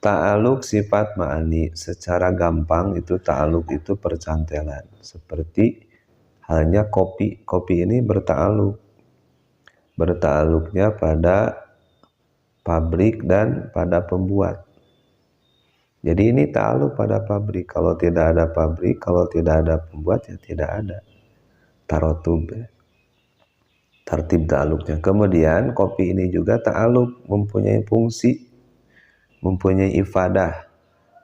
Ta'aluk sifat ma'ani, secara gampang itu ta'aluk itu percantelan. Seperti halnya kopi. Kopi ini berta'aluk. Berta'aluknya pada pabrik dan pada pembuat. Jadi ini ta'aluk pada pabrik. Kalau tidak ada pabrik, kalau tidak ada pembuat, ya tidak ada tarotub, tertib ta'aluknya. Kemudian kopi ini juga ta'aluk, mempunyai fungsi, mempunyai ifadah,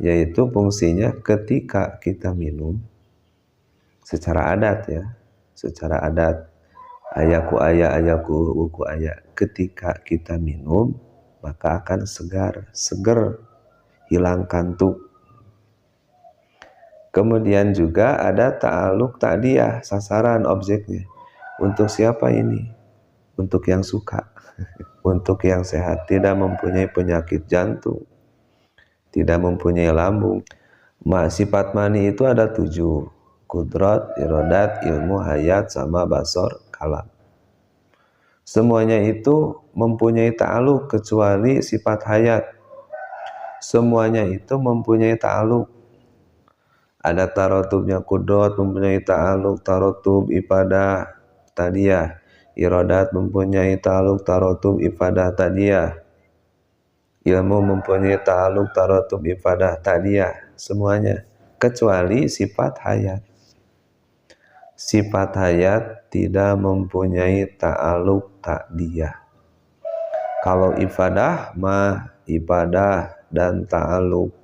yaitu fungsinya ketika kita minum secara adat ya, secara adat ayaku aya ayaku wuku aya, ketika kita minum maka akan segar, seger, hilang kantuk. Kemudian juga ada ta'aluk ta'diyah, sasaran objeknya. Untuk siapa ini? Untuk yang suka, untuk yang sehat, tidak mempunyai penyakit jantung, tidak mempunyai lambung. Sifat mani itu ada 7. Kudrat, irodat, ilmu, hayat, sama basor, kalam. Semuanya itu mempunyai ta'aluk kecuali sifat hayat. Semuanya itu mempunyai ta'aluk. Ada tarotubnya kudrat mempunyai ta'aluk, tarotub ibadah tadiyah. Irodat mempunyai ta'aluk, tarotub ibadah tadiyah. Ilmu mempunyai ta'aluk, tarotub ibadah tadiyah. Semuanya kecuali sifat hayat. Sifat hayat tidak mempunyai ta'aluk ta'diyah. Kalau ibadah mah ibadah dan ta'aluk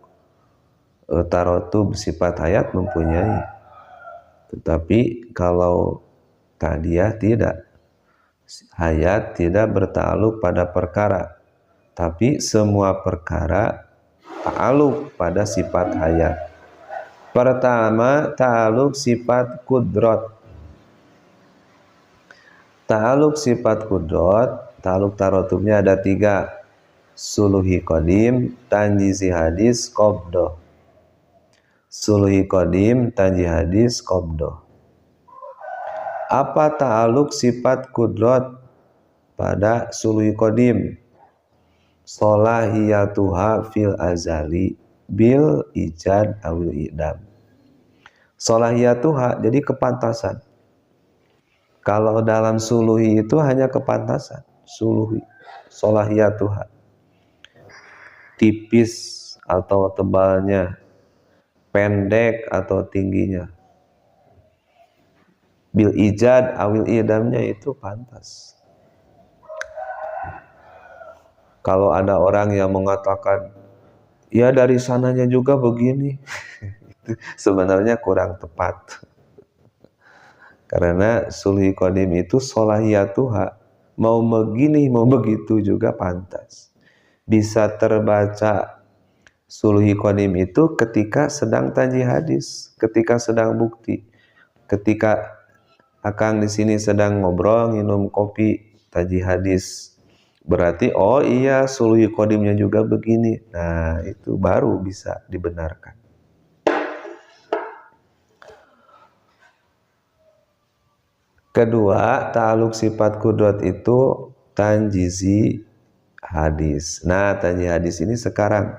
tarotub sifat hayat mempunyai. Tetapi kalau ta'diyah tidak. Hayat tidak berta'aluk pada perkara, tapi semua perkara ta'aluk pada sifat hayat. Pertama, ta'aluk sifat kudrat. Ta'aluk sifat kudrat, ta'aluk tarotubnya ada 3. Suluhi qadim, tanjizi hadis, qabdoh. Suluhi qadim, tanjizi hadis, qabdoh. Apa ta'aluk sifat kudrat pada suluhi qadim? Solahiyatuha fil azali bil ijad awil idam. Solahiyatuha jadi kepantasan. Kalau dalam suluhi itu hanya kepantasan. Suluhi, solahiyatuha, tipis atau tebalnya, pendek atau tingginya. Bil ijad awil idamnya itu pantas. Kalau ada orang yang mengatakan ya dari sananya juga begini, sebenarnya kurang tepat. Karena sulhi qadim itu solahiyatuha, mau begini mau begitu juga pantas. Bisa terbaca sulhi qadim itu ketika sedang tanji hadis, ketika sedang bukti, ketika akang di sini sedang ngobrol minum kopi tanji hadis, berarti oh iya sulhi qadimnya juga begini. Nah itu baru bisa dibenarkan. Kedua, ta'aluk sifat kudrat itu tanjizi hadis. Nah, tanjizi hadis ini sekarang.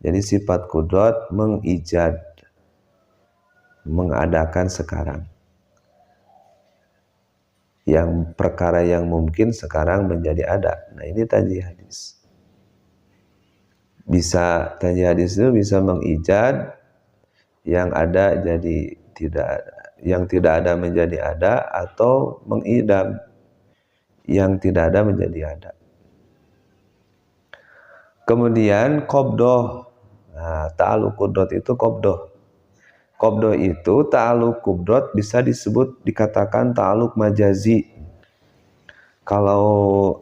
Jadi sifat kudrat mengijad, mengadakan sekarang. Yang perkara yang mungkin sekarang menjadi ada. Nah, ini tanjizi hadis. Bisa tanjizi hadis itu bisa mengijad, yang ada jadi tidak ada, yang tidak ada menjadi ada, atau mengidam yang tidak ada menjadi ada. Kemudian qabdoh. Nah, ta'aluk kudrat itu qabdoh. Qabdoh itu ta'aluk kudrat bisa disebut, dikatakan ta'aluk majazi. Kalau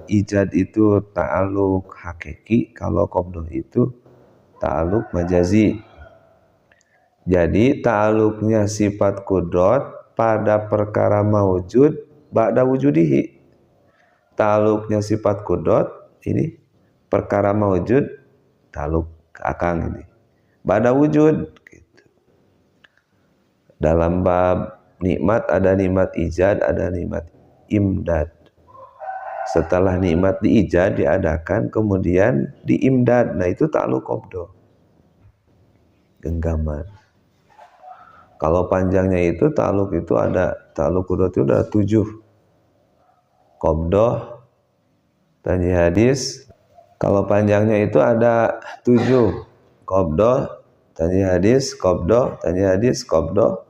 ijad itu ta'aluk hakiki, kalau qabdoh itu ta'aluk majazi. Jadi ta'aluknya sifat kudrat pada perkara mawujud ba'da wujudihi. Ta'aluknya sifat kudrat ini perkara mawujud, ta'aluk akang ini ba'da wujud gitu. Dalam bab nikmat ada nikmat ijad, ada nikmat imdad. Setelah nikmat diijad, diadakan, kemudian diimdad. Nah itu ta'aluk qabdah, genggaman. Kalau panjangnya itu ta'aluk itu ada, ta'aluk qudrat itu ada 7. Qabdah, tanjih hadis. Kalau panjangnya itu ada 7. Qabdah, tanjih hadis, qabdah, tanjih hadis, qabdah,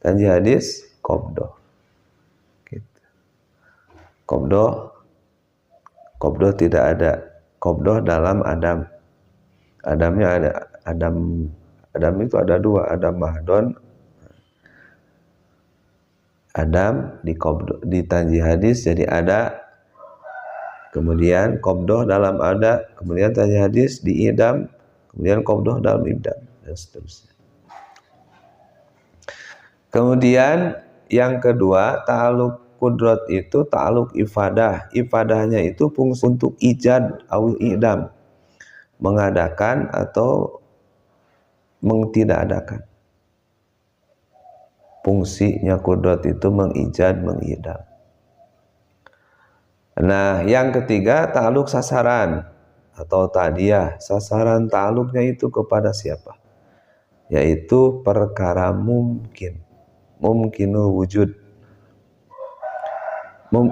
tanjih hadis, qabdah. Gitu. Qabdah tidak ada. Qabdah dalam Adam. Adamnya ada Adam itu ada 2, Adam mahdon. Adam di tanjih hadis jadi ada, kemudian qabdah dalam ada, kemudian tanjih hadis di idam, kemudian qabdah dalam idam, dan seterusnya. Kemudian yang kedua, ta'aluk qudrat itu ta'aluk ifadah. Ifadahnya itu fungsi untuk ijad atau idam, mengadakan atau mengtidakadakan. Fungsinya qudrat itu mengijad, mengidam. Nah, yang ketiga ta'aluk sasaran atau ta'diyah. Sasaran ta'aluknya itu kepada siapa? Yaitu perkara mungkin. Mungkinul wujud.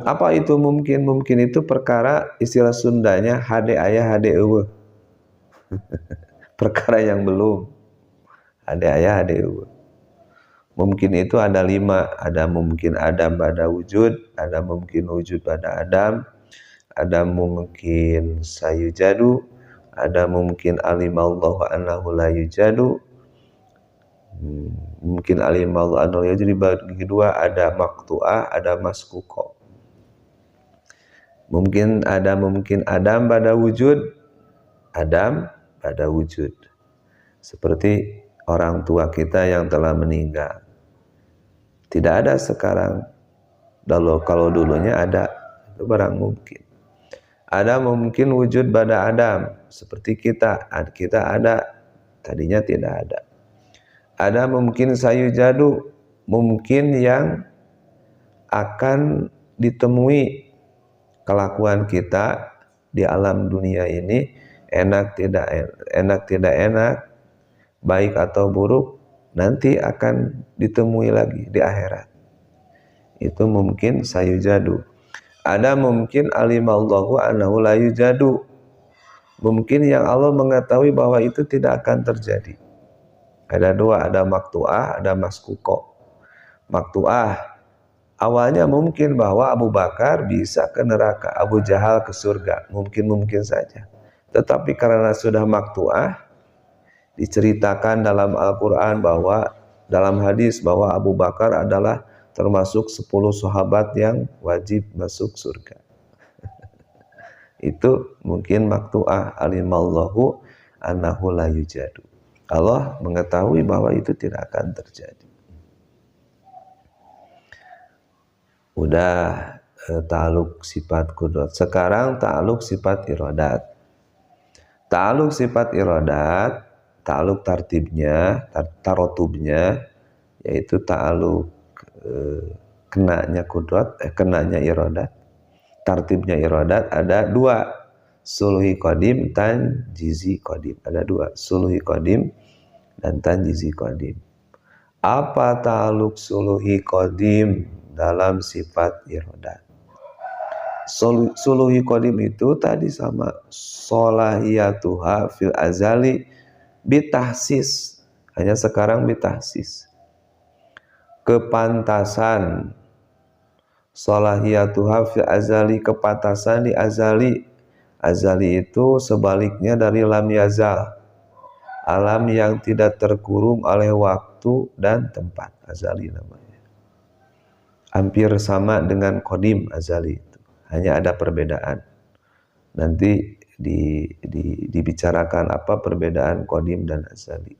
Apa itu mungkin? Mungkin itu perkara, istilah Sundanya hade ayah hade eueuh. Perkara yang belum. Hade ayah hade eueuh. Mungkin itu ada 5, ada mungkin Adam pada wujud, ada mungkin wujud pada Adam, ada mungkin sayujadu, ada mungkin alimallahu annahu la yujadu, mungkin alimallahu annahu yujadu. Bagi 2 ada maqtu'ah, ada maskuko. Mungkin Adam pada wujud, Adam pada wujud. Seperti orang tua kita yang telah meninggal. Tidak ada sekarang. Kalau dulunya ada, itu barang mungkin. Ada mungkin wujud pada Adam, seperti kita ada, tadinya tidak ada. Ada mungkin sayujadu, mungkin yang akan ditemui kelakuan kita di alam dunia ini, enak tidak enak, baik atau buruk, nanti akan ditemui lagi di akhirat. Itu mungkin sayujadu. Ada mungkin alimallahu annahu la yujadu, mungkin yang Allah mengetahui bahwa itu tidak akan terjadi. Ada 2, ada maqtu'ah, ada maskuko. Maqtu'ah, awalnya mungkin bahwa Abu Bakar bisa ke neraka, Abu Jahal ke surga, mungkin saja. Tetapi karena sudah maqtu'ah, diceritakan dalam Al-Quran bahwa dalam hadis bahwa Abu Bakar adalah termasuk 10 sahabat yang wajib masuk surga. Itu mungkin maqtu'ah, alimallahu annahu la yujadu. Allah mengetahui bahwa itu tidak akan terjadi. Udah ta'aluk sifat qudrat. Sekarang ta'aluk sifat iradat. Ta'aluk sifat iradat, ta'aluk tartibnya, tarotubnya, yaitu ta'aluk kenanya qudrat, kenanya iradat. Tartibnya iradat ada 2, suluhi qadim, tanjizi qadim. Ada 2, suluhi qadim dan tanjizi qadim. Apa ta'aluk suluhi qadim dalam sifat iradat? Suluhi qadim itu tadi sama solahiyatuha fil azali bitahsis, hanya sekarang bitahsis. Kepantasan solahiyatuha fil azali, kepantasan di azali. Azali itu sebaliknya dari lam yazal, alam yang tidak terkurung oleh waktu dan tempat. Azali namanya. Hampir sama dengan qadim azali itu, hanya ada perbedaan. Nanti dibicarakan apa perbedaan qadim dan azali.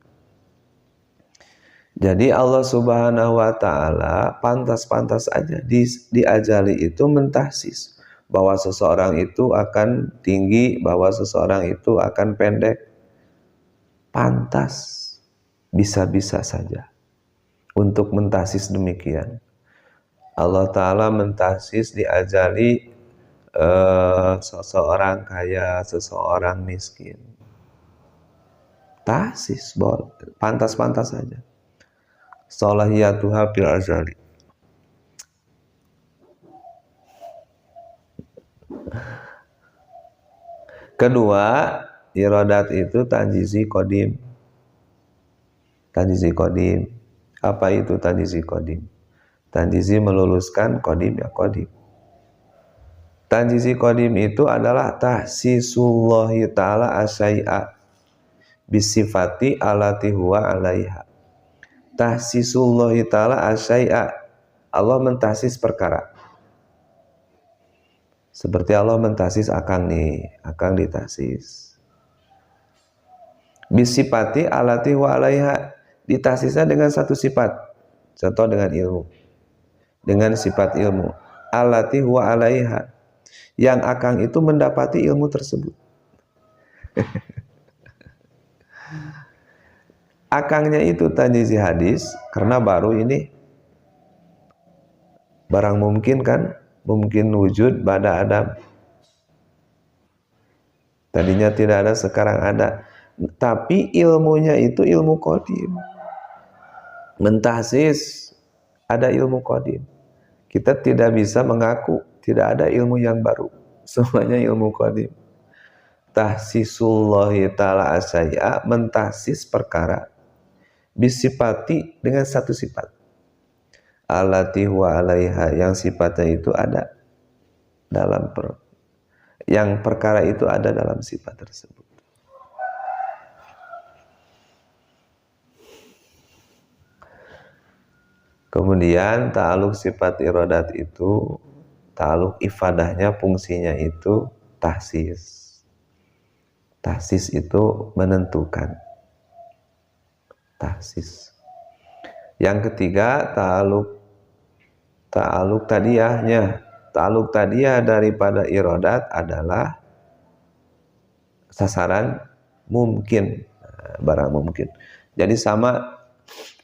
Jadi Allah Subhanahu wa ta'ala pantas-pantas aja di azali itu mentahsis bahwa seseorang itu akan tinggi, bahwa seseorang itu akan pendek. Pantas, bisa-bisa saja untuk mentahsis demikian. Allah Ta'ala mentahsis di azali seseorang kaya, seseorang miskin. Tahsis, pantas-pantas saja. Sholahiyatuha fil azali. Kedua, iradat itu tanjizi qadim. Tanjizi qadim. Apa itu tanjizi qadim? Tanjizi meluluskan qadim ya qadim. Tanjizi qadim itu adalah tahsisullahi ta'ala asyai'a bisifati alati huwa alaiha. Tahsisullahi ta'ala asyai'a. Allah mentahsis perkara. Seperti Allah mentahsis akang nih, akang ditahsis. Bisifati alati wa alaiha, ditahsisnya dengan satu sifat. Contoh dengan ilmu. Dengan sifat ilmu. Alati wa alaiha, yang akang itu mendapati ilmu tersebut. Akangnya itu tanjizi hadis, karena baru ini barang mungkin kan, mungkin wujud pada Adam. Tadinya tidak ada, sekarang ada. Tapi ilmunya itu ilmu qadim. Mentahsis, ada ilmu qadim. Kita tidak bisa mengaku tidak ada ilmu yang baru. Semuanya ilmu qadim. Tahsisullahi ta'ala asyai'a, mentahsis perkara. Bisifati, dengan satu sifat. Allati huwa alaiha, yang sifatnya itu ada dalam yang perkara itu ada dalam sifat tersebut. Kemudian ta'aluk sifat iradat itu, ta'aluk ifadahnya, fungsinya itu tahsis. Tahsis itu menentukan. Tahsis. Yang ketiga, ta'aluk tadiyahnya. Ta'aluk tadiyah daripada iradat adalah sasaran mungkin, barang mungkin. Jadi sama,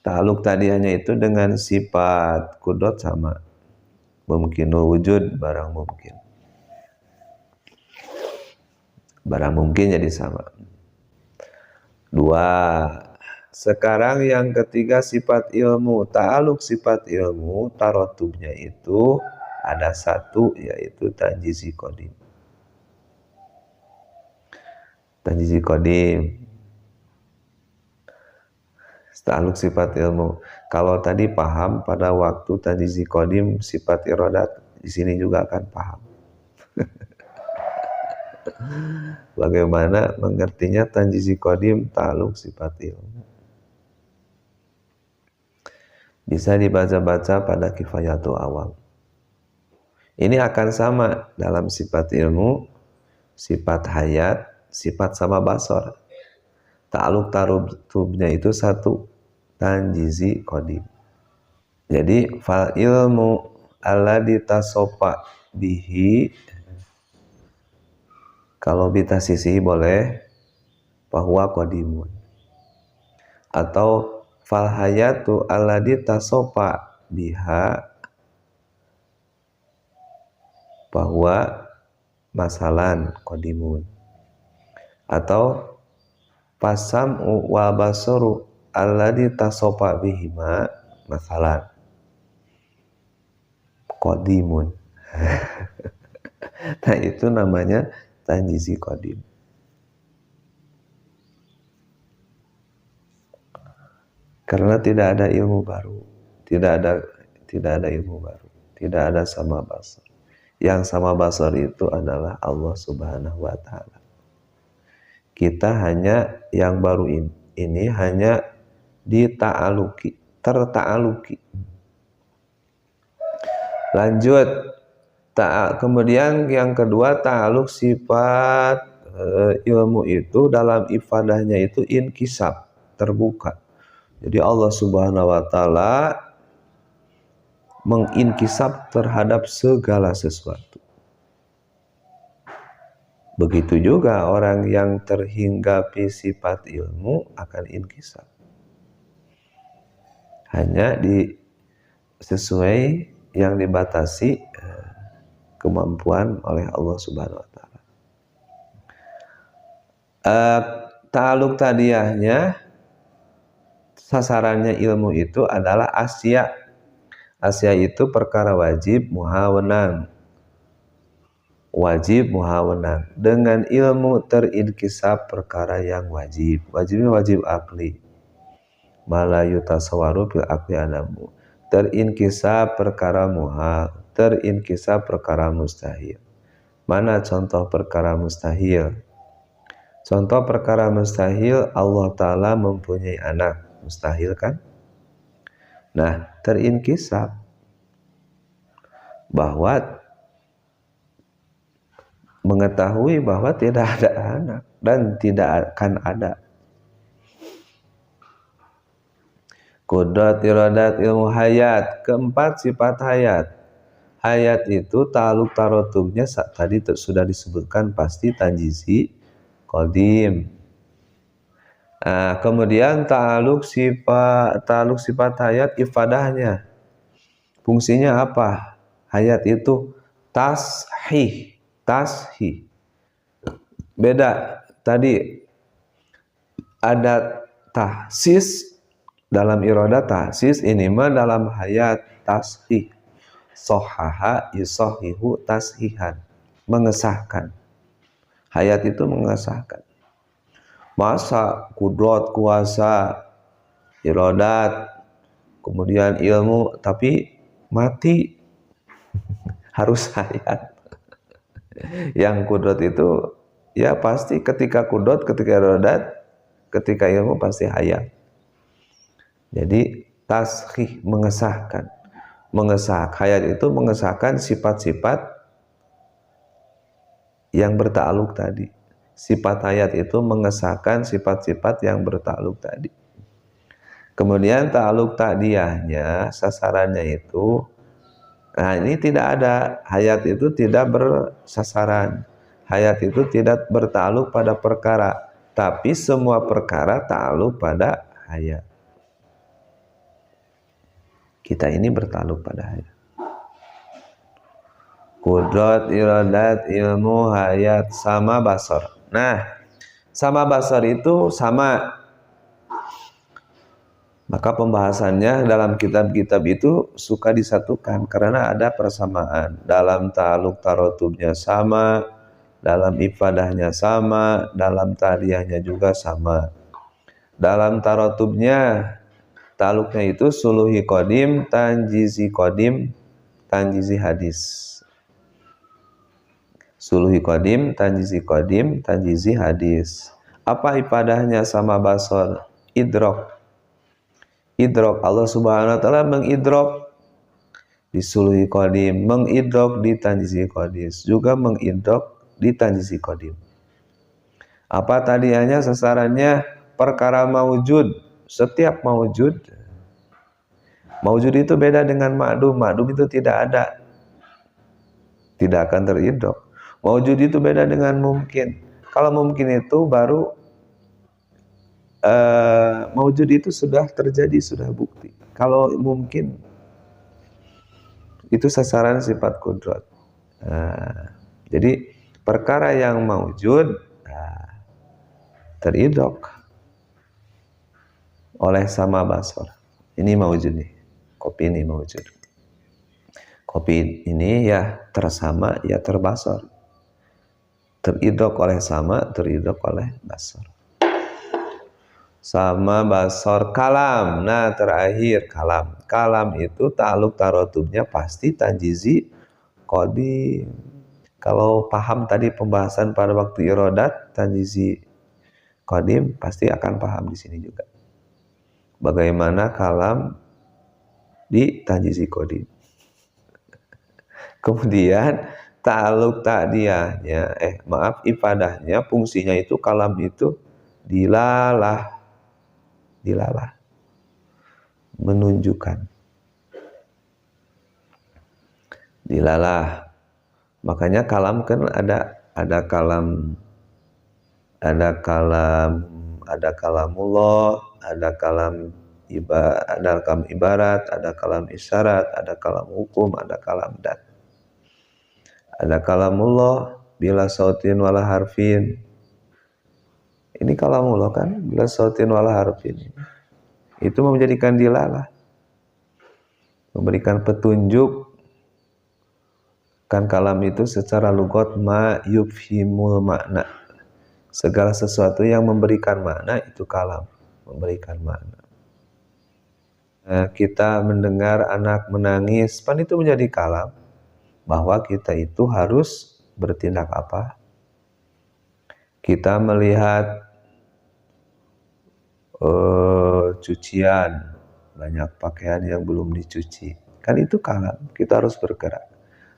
ta'aluk tadiyahnya itu dengan sifat kudrat sama. Mungkinul wujud, barang mungkin. Barang mungkin jadi sama. Dua. Sekarang yang ketiga, sifat ilmu. Ta'aluk sifat ilmu, tarotubnya itu ada satu, yaitu tanjizi qadim. Tanjizi qadim. Ta'aluk sifat ilmu. Kalau tadi paham pada waktu tanjizi qadim sifat iradat, di sini juga akan paham. Bagaimana mengertinya tanjizi qadim ta'aluk sifat ilmu. Bisa dibaca-baca pada Kifayatul Awam. Ini akan sama dalam sifat ilmu, sifat hayat, sifat sama basar. Ta'aluk tarutubnya itu satu, tanjizi qadim. Jadi fal ilmu alladzi tasofa bihi, kalau bitasisihi boleh bahwa qadimun. Atau fal hayatu alladzi tasofa biha, bahwa masalan qadimun. Atau fasam'u wa basaru alladzi tasofa bihima, masalan qadimun. Nah, itu namanya tanjizi qadim. Karena tidak ada ilmu baru, tidak ada ilmu baru, tidak ada sama basar. Yang sama basar itu adalah Allah Subhanahu wa ta'ala. Kita hanya yang baru ini hanya dita'aluki, terta'aluki. Lanjut, kemudian yang kedua, ta'aluk sifat ilmu itu dalam ifadahnya itu inkisab, terbuka. Jadi Allah Subhanahu wa ta'ala menginkisab terhadap segala sesuatu. Begitu juga orang yang terhinggapi sifat ilmu akan inkisab. Hanya sesuai yang dibatasi kemampuan oleh Allah Subhanahu wa taala. Ta'aluk tadiyahnya, sasarannya ilmu itu adalah asya. Asya itu perkara wajib muhawenang. Wajib muhawenang. Dengan ilmu terinkisab perkara yang wajib. Wajibnya wajib akli. Malayu tasawaru bil akli adamu. Terinkisab perkara muhal. Terinkisab perkara mustahil. Mana contoh perkara mustahil? Contoh perkara mustahil, Allah Ta'ala mempunyai anak. Mustahil kan? Nah, terinkisab bahwa mengetahui bahwa tidak ada anak dan tidak akan ada. Qudrat, iradat, ilmu hayat. Keempat, sifat hayat. Hayat itu ta'aluk tarotubnya tadi sudah disebutkan, pasti tanjizi qadim. Kemudian ta'aluk sifat hayat, ifadahnya. Fungsinya apa? Hayat itu tashih. Beda tadi ada tahsis dalam iradah tahsis, ini mah dalam hayat tashih. Sohaha yusohihu tashihan, mengesahkan. Hayat itu mengesahkan. Masa kudrat, kuasa, iradat, kemudian ilmu, tapi mati harus hayat. Yang kudrat itu ya pasti ketika kudrat, ketika iradat, ketika ilmu pasti hayat. Jadi tashih, mengesahkan. Hayat itu mengesahkan sifat-sifat yang bertakluk tadi. Sifat hayat itu mengesahkan sifat-sifat yang bertakluk tadi. Kemudian ta'aluk ta'diyahnya, sasarannya itu, nah ini tidak ada. Hayat itu tidak bersasaran. Hayat itu tidak bertakluk pada perkara, tapi semua perkara ta'aluk pada hayat. Kita ini bertakluk pada hayat. Qudrat, iradat, ilmu, hayat, sama basar. Nah, sama basar itu sama. Maka pembahasannya dalam kitab-kitab itu suka disatukan karena ada persamaan. Dalam ta'aluk tarotubnya sama, dalam ifadahnya sama, dalam ta'diyahnya juga sama. Dalam tarotubnya, ta'aluknya itu suluhi qadim, tanjizi qadim, tanjizi hadis. Suluhi qadim, tanjizi hadis. Apa ifadahnya sama basar? Idrok. Allah Subhanahu wa taala mengidrok di suluhi qadim, mengidrok di tanjizi qadis, juga mengidrok di tanjizi qadim. Apa tadiannya sasarannya? Perkara maujud. Setiap maujud itu beda dengan ma'dum. Ma'dum itu tidak ada, tidak akan teridrok. Maujud itu beda dengan mungkin. Kalau mungkin itu baru maujud itu sudah terjadi, sudah bukti. Kalau mungkin itu sasaran sifat kudrat. Jadi perkara yang maujud teridrok oleh sama basar. Ini maujud nih. Kopi ini maujud. Kopi ini ya tersama, ya terbasar. Teridrok oleh sama, teridrok oleh basar. Sama basar kalam. Nah, terakhir kalam. Kalam itu ta'aluk tarotubnya pasti tanjizi qadim. Kalau paham tadi pembahasan pada waktu iradat tanjizi qadim, pasti akan paham di sini juga. Bagaimana kalam di tanjizi qadim. Kemudian ta'aluk ta'diyahnya, ifadahnya, fungsinya itu kalam itu dilalah, menunjukkan, dilalah. Makanya kalam kan ada kalamullah, ada kalam ibarat, ada kalam isyarat, ada kalam hukum, ada kalam dat. Ada kalamullah bila sautin wala harfin. Ini kalamullah kan bila sautin wala harfin. Itu menjadikan dilalah, memberikan petunjuk. Kan kalam itu secara lugat ma yufhimul makna. Segala sesuatu yang memberikan makna itu kalam, memberikan makna. Nah, kita mendengar anak menangis, pan itu menjadi kalam, bahwa kita itu harus bertindak apa. Kita melihat cucian, banyak pakaian yang belum dicuci, kan itu kalam, kita harus bergerak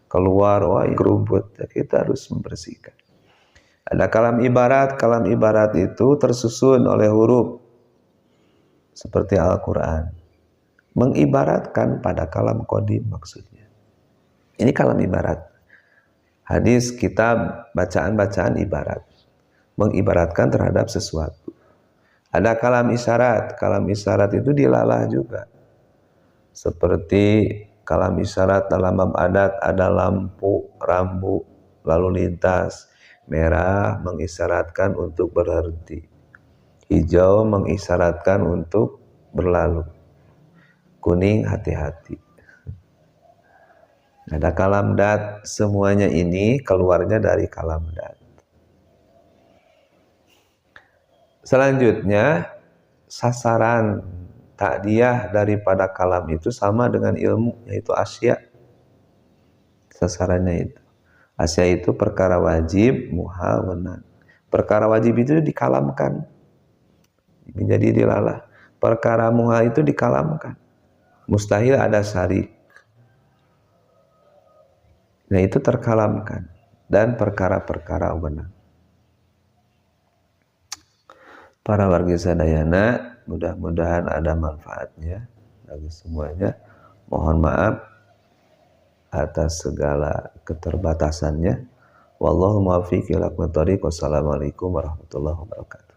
keluar, wah gerumput, kita harus membersihkan. Ada kalam ibarat itu tersusun oleh huruf seperti Al-Quran, mengibaratkan pada kalam qadim maksudnya. Ini kalam ibarat. Hadis, kitab, bacaan-bacaan ibarat, mengibaratkan terhadap sesuatu. Ada kalam isyarat itu dilalah juga. Seperti kalam isyarat dalam bab adat ada lampu, rambu, lalu lintas. Merah mengisyaratkan untuk berhenti. Hijau mengisyaratkan untuk berlalu. Kuning hati-hati. Ada kalam dat, semuanya ini keluarnya dari kalam dat. Selanjutnya, sasaran takdiyah daripada kalam itu sama dengan ilmu, yaitu asya. Sasarannya itu. Asya itu perkara wajib, muhal, wenang. Perkara wajib itu dikalamkan, menjadi dilalah. Perkara muhal itu dikalamkan. Mustahil ada syarik. Nah itu terkalamkan. Dan perkara-perkara wenang. Para warga sadayana, mudah-mudahan ada manfaatnya bagi semuanya. Mohon maaf atas segala keterbatasannya. Wallahu muwaffiq ila aqwamit thoriq. Wassalamualaikum warahmatullahi wabarakatuh.